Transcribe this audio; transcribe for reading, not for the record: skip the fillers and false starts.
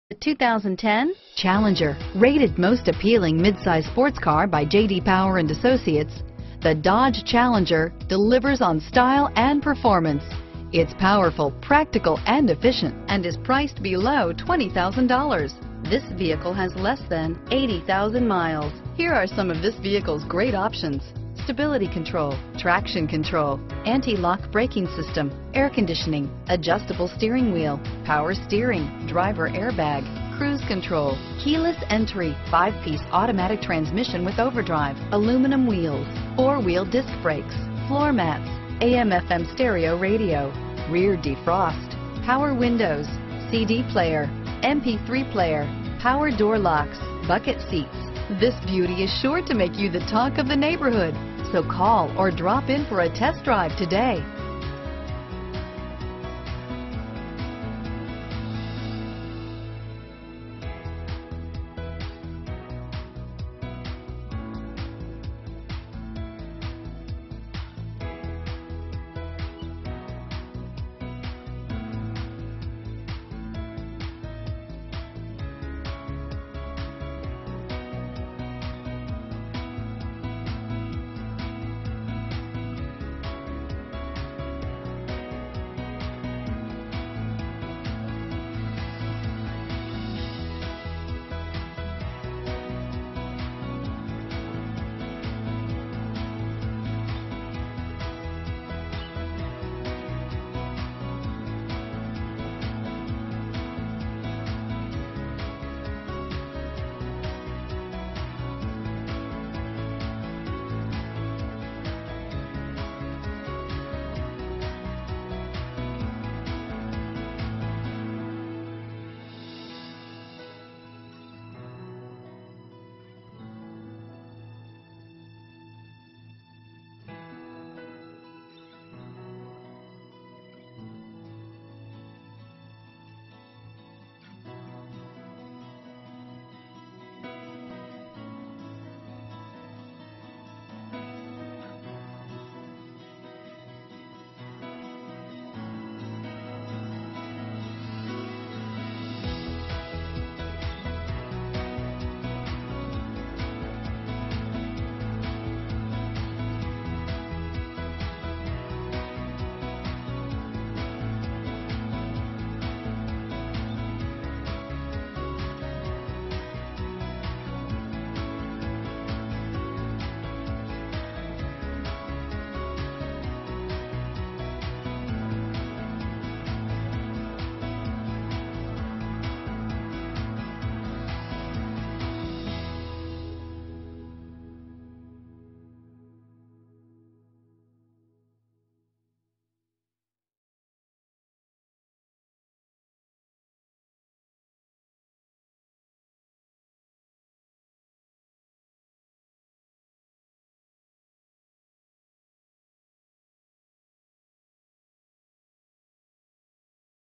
The 2010 Challenger, rated most appealing midsize sports car by J.D. Power and Associates, the Dodge Challenger delivers on style and performance. It's powerful, practical, and efficient, and is priced below $20,000. This vehicle has less than 80,000 miles. Here are some of this vehicle's great options: stability control, traction control, anti-lock braking system, air conditioning, adjustable steering wheel, power steering, driver airbag, cruise control, keyless entry, 5-piece automatic transmission with overdrive, aluminum wheels, 4-wheel disc brakes, floor mats, AM/FM stereo radio, rear defrost, power windows, CD player, MP3 player, power door locks, bucket seats. This beauty is sure to make you the talk of the neighborhood. So call or drop in for a test drive today.